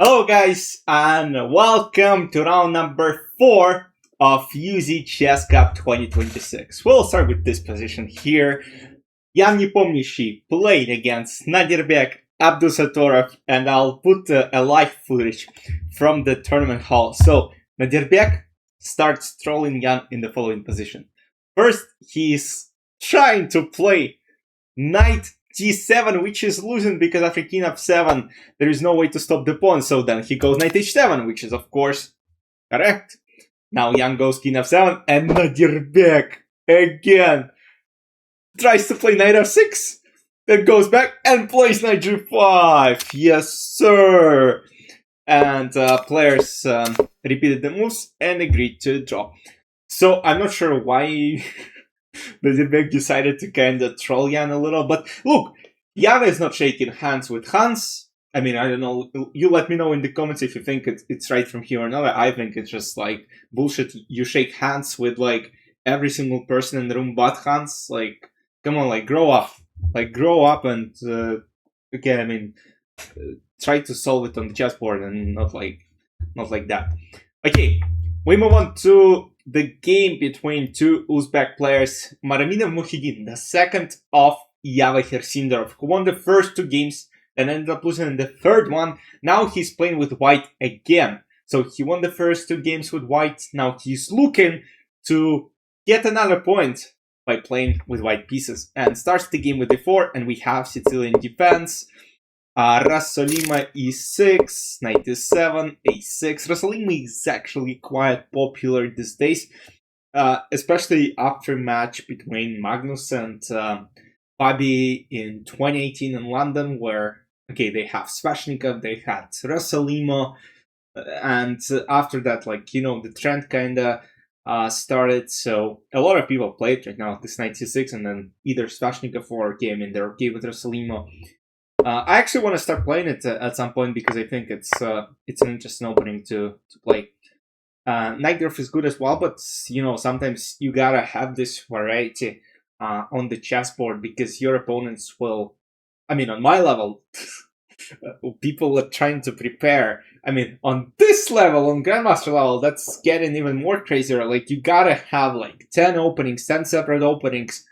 Hello guys, and welcome to round number 4 of UZ Chess Cup 2026. We'll start with this position here. Jan Nepomniachtchi played against Nodirbek, Abdusattorov, and I'll put a live footage from the tournament hall. So, Nodirbek starts trolling Jan in the following position. First, he's trying to play Knight d7, which is losing because after king f7, there is no way to stop the pawn. So then he goes knight h7, which is of course correct. Now Jan goes king f7, and Nodirbek again tries to play knight f6, then goes back and plays knight g5. Yes, sir. And players repeated the moves and agreed to draw. So I'm not sure why Nodirbek decided to kind of troll Jan a little, but look, Jan is not shaking hands with Hans. I mean, I don't know, you let me know in the comments if you think it's right from here or not. I think it's just like bullshit. You shake hands with like every single person in the room but Hans. Like, come on, like grow up. Like grow up and, okay, I mean, try to solve it on the chessboard and not like that. Okay, we move on to the game between two Uzbek players, Madaminov Mukhiddin, the second of Sindorov, who won the first two games and ended up losing in the third one. Now he's playing with white again. So he won the first two games with white. Now he's looking to get another point by playing with white pieces. And starts the game with d4, and we have Sicilian defense. Rasolima e6, knight e7, a6. Rasolima is actually quite popular these days, especially after match between Magnus and Fabi in 2018 in London, where, okay, they have Sveshnikov, they had Rasolima, and after that, like, you know, the trend kind of started, so a lot of people play it right now, this knight c6, and then either Sveshnikov or game, and they're okay with Rasolima. I actually want to start playing it at some point because I think it's an interesting opening to play. Knight Graph is good as well, but you know, sometimes you gotta have this variety on the chessboard because your opponents will, I mean, on my level, people are trying to prepare. I mean, on this level, on Grandmaster level, that's getting even more crazier. Like, you gotta have like 10 openings, 10 separate openings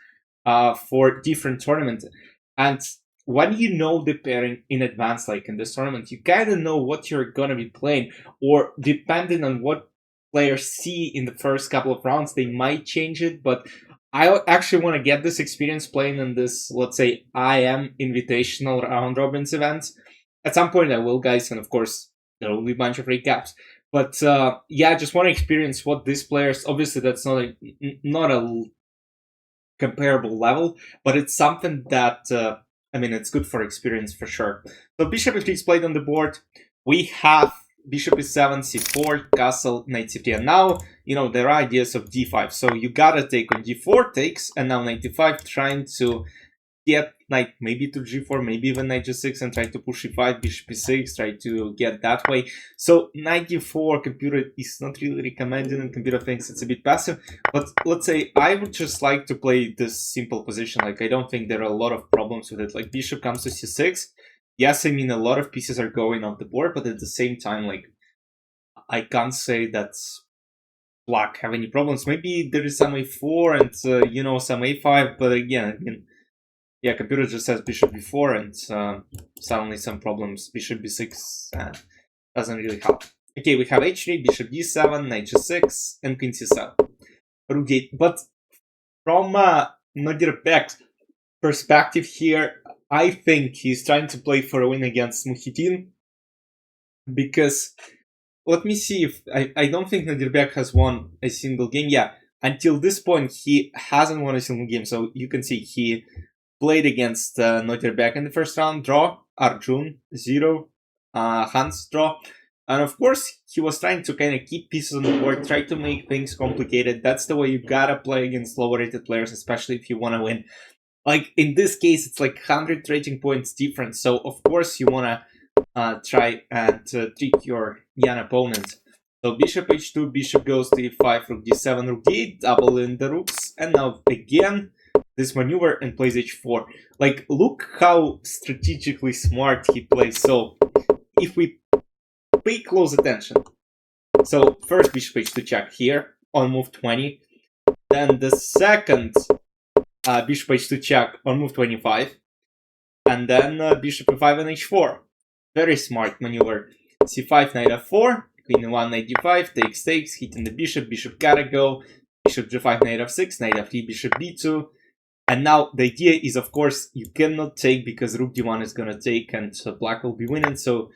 for different tournaments. And when you know the pairing in advance, like in this tournament, you kind of know what you're going to be playing, or depending on what players see in the first couple of rounds, they might change it, but I actually want to get this experience playing in this, let's say, IM Invitational Round Robins event. At some point I will, guys, and of course, there will be a bunch of recaps. But yeah, I just want to experience what these players, obviously that's not a comparable level, but it's something that... I mean, it's good for experience for sure. So bishop f3 is played on the board. We have bishop e7, c4, castle, knight c3. And now, you know, there are ideas of d5. So you gotta take on d4 takes, and now knight d5, trying to get knight maybe to g4, maybe even knight g6, and try to push e5, bishop e6, try to get that way. So knight d4, computer is not really recommended, and computer thinks it's a bit passive. But let's say I would just like to play this simple position. Like, I don't think there are a lot of problems with it. Like, bishop comes to c6. Yes, I mean, a lot of pieces are going off the board, but at the same time, like, I can't say that black have any problems. Maybe there is some a4 and, you know, some a5, but again, I mean, yeah, computer just says bishop b4 and suddenly some problems. Bishop b6 doesn't really help. Okay, we have h3, bishop d7, knight g6, and queen c7. Rook. But from Nodirbek's perspective here, I think he's trying to play for a win against Mukhiddin. Because, let me see if... I don't think Nodirbek has won a single game. Yeah, until this point, he hasn't won a single game. So you can see he played against Nodirbek in the first round, draw, Arjun, 0, Hans, draw. And of course, he was trying to kind of keep pieces on the board, try to make things complicated. That's the way you gotta play against lower rated players, especially if you want to win. Like, in this case, it's like 100 rating points difference. So, of course, you want to try and trick your young opponent. So, bishop h2, bishop goes to e5, rook d7, rook d8, double in the rooks. And now, again, this maneuver and plays h4. Like, look how strategically smart he plays. So if we pay close attention. So first bishop h2 check here on move 20. Then the second bishop h2 check on move 25. And then bishop e5 and h4. Very smart maneuver. c5, knight f4, queen e1, knight d5, takes, hitting the bishop gotta go, bishop g5, knight f6, knight f3, bishop b2. And now the idea is, of course, you cannot take because rook d1 is gonna take and black will be winning. So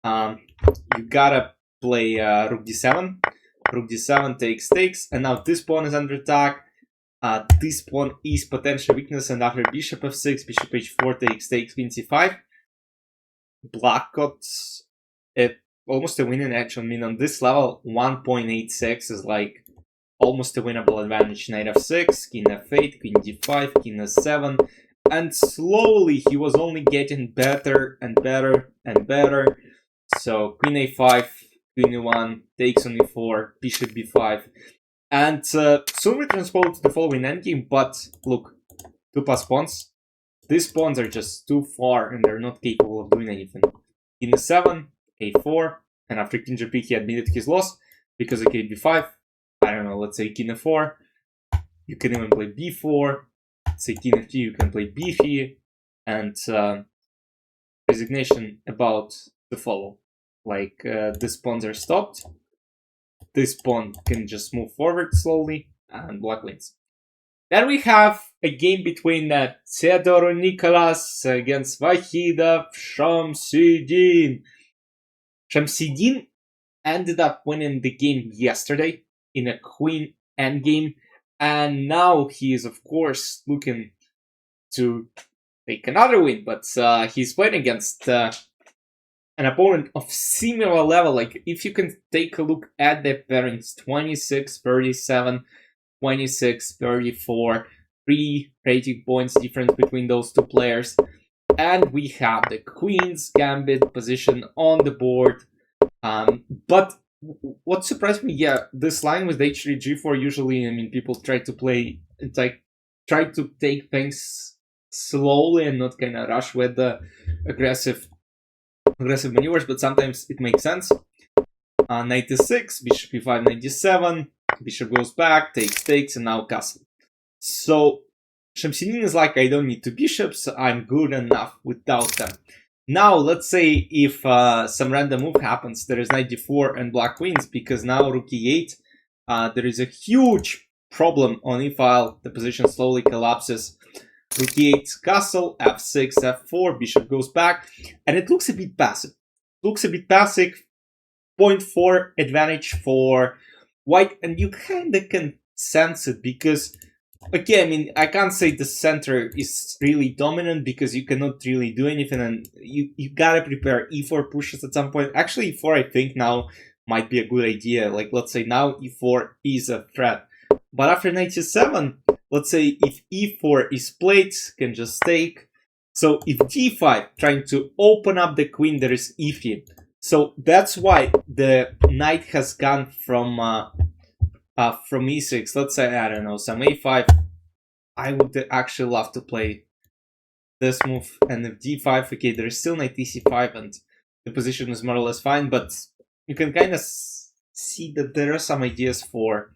you gotta play rook d7. Rook d7 takes, and now this pawn is under attack. This pawn is potential weakness, and after bishop f6, bishop h4 takes, queen c5. Black got almost a winning edge. I mean, on this level, 1.86 is like almost a winnable advantage. Knight f6, king f8, queen d5, king s7, and slowly he was only getting better and better and better. So queen a5, queen e1, takes on e4, bishop b5, and soon we transport to the following endgame. But look, 2 plus pawns. These pawns are just too far and they're not capable of doing anything. King e7, a4, and after king gp he admitted his loss because of king b5. I don't know, let's say king f4. You can even play b4. Let's say king f3, you can play b3, and resignation about to follow. Like these pawns are stopped. This pawn can just move forward slowly, and black wins. Then we have a game between Theodorou Nikolas against Vokhidov Shamsiddin. Shamsiddin ended up winning the game yesterday in a queen endgame, and now he is, of course, looking to take another win, but he's playing against an opponent of similar level. Like, if you can take a look at the pairings, 26-37, 26-34, 3 rating points difference between those two players. And we have the queen's gambit position on the board. But what surprised me, yeah, this line with h3, g4, usually, I mean, people try to play, it's like, try to take things slowly and not kind of rush with the aggressive maneuvers, but sometimes it makes sense. Knight e6, bishop e5, knight d7, bishop goes back, takes, and now castle. So Shamsiddin is like, I don't need 2 bishops, I'm good enough without them. Now, let's say if some random move happens, there is knight d4 and black wins, because now rook e8, there is a huge problem on e-file, the position slowly collapses. Rook e8, castle, f6, f4, bishop goes back, and it looks a bit passive. 0.4 advantage for white, and you kind of can sense it because, okay, I mean, I can't say the center is really dominant because you cannot really do anything, and you gotta prepare e4 pushes at some point. Actually, e4 I think now might be a good idea. Like, let's say now e4 is a threat, but after knight e7, let's say if e4 is played, can just take. So if d5 trying to open up the queen, there is e3. So that's why the knight has gone from e6. Let's say, I don't know, some a5. I would actually love to play this move. And if d5, okay, there is still knight e5 and the position is more or less fine, but you can kind of see that there are some ideas for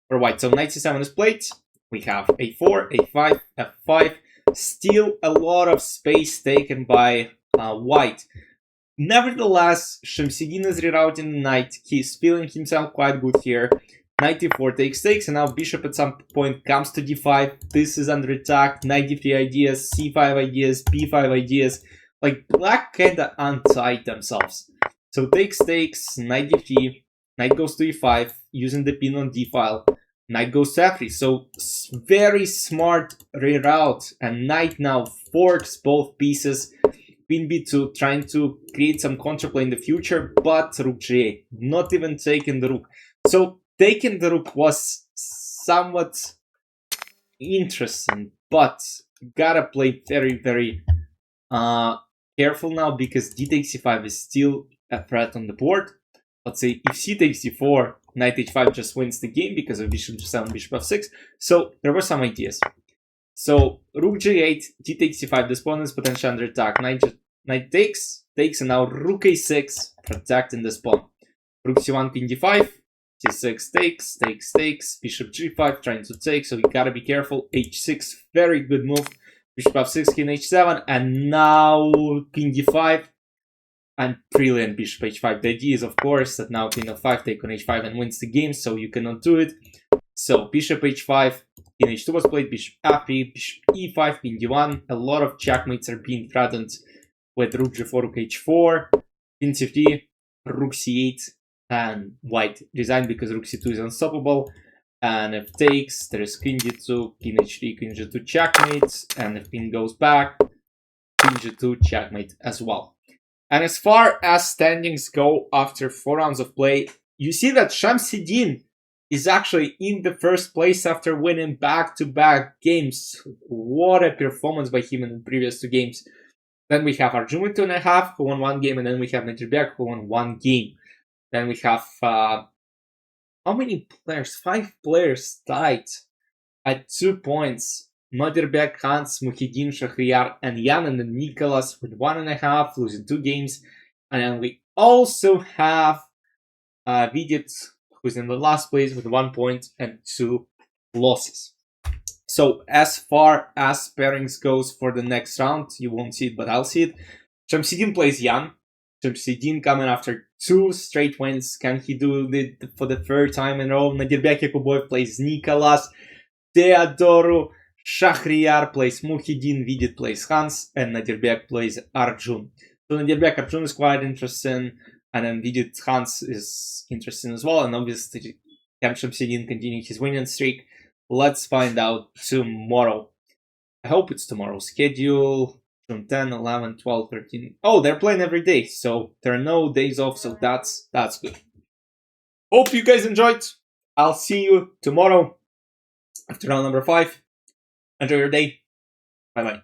white. So knight c7 is played. We have a4, a5, f5. Still a lot of space taken by white. Nevertheless, Shamsiddin is rerouting the knight. He's feeling himself quite good here. Knight e4 takes, and now bishop at some point comes to d5. This is under attack. Knight d3 ideas, c5 ideas, b5 ideas. Like, black kinda untied themselves. So takes, knight d3, knight goes to e5, using the pin on d file. Knight goes to f3, so very smart reroute, and knight now forks both pieces. Queen b2, trying to create some counterplay in the future, but rook g8, not even taking the rook. So taking the rook was somewhat interesting, but you gotta play very, very careful now, because d takes e5 is still a threat on the board. Let's say if c takes d4, knight h5 just wins the game because of bishop g7, bishop f6. So there were some ideas. So rook g8, d takes e5, this pawn is potentially under attack. Knight Knight takes, and now rook a6, protecting this pawn. Rook c1, queen d5, c6 takes, bishop g5, trying to take, so you gotta be careful. h6, very good move. Bishop f6, king h7, and now king d5, and brilliant bishop h5. The idea is, of course, that now king f5 take on h5 and wins the game, so you cannot do it. So bishop h5, king h2 was played, bishop f3, bishop e5, king d1. A lot of checkmates are being threatened with rook g4, rook h4, king c3, rook c8, and white resigned because rook c2 is unstoppable. And if takes, there is king d2, king h3, king g2 checkmate, and if king goes back, king g2 checkmate as well. And as far as standings go after 4 rounds of play, you see that Shamsiddin is actually in the first place after winning back-to-back games. What a performance by him in the previous 2 games. Then we have Arjun with 2.5, who won 1 game, and then we have Nodirbek, who won 1 game. Then we have, how many players? 5 players tied at 2 points. Nodirbek, Hans, Mukhiddin, Shahryar, and Jan, and then Nikolas with 1.5, losing 2 games. And then we also have Vidit, who's in the last place with 1 point and 2 losses. So as far as pairings goes for the next round, you won't see it, but I'll see it. Shamsiddin plays Jan. Shamsiddin coming after 2 straight wins. Can he do it for the 3rd time in a row? Nodirbek Yakubboev plays Nikolas Theodorou. Shahryar plays Mukhiddin, Vidit plays Hans, and Nodirbek plays Arjun. So Nodirbek Arjun is quite interesting, and then Vidit Hans is interesting as well, and obviously can Shamsiddin continue his winning streak? Let's find out tomorrow. I hope it's tomorrow. Schedule from 10, 11, 12, 13. Oh, they're playing every day, so there are no days off, so that's good. Hope you guys enjoyed. I'll see you tomorrow after round number 5. Enjoy your day. Bye-bye.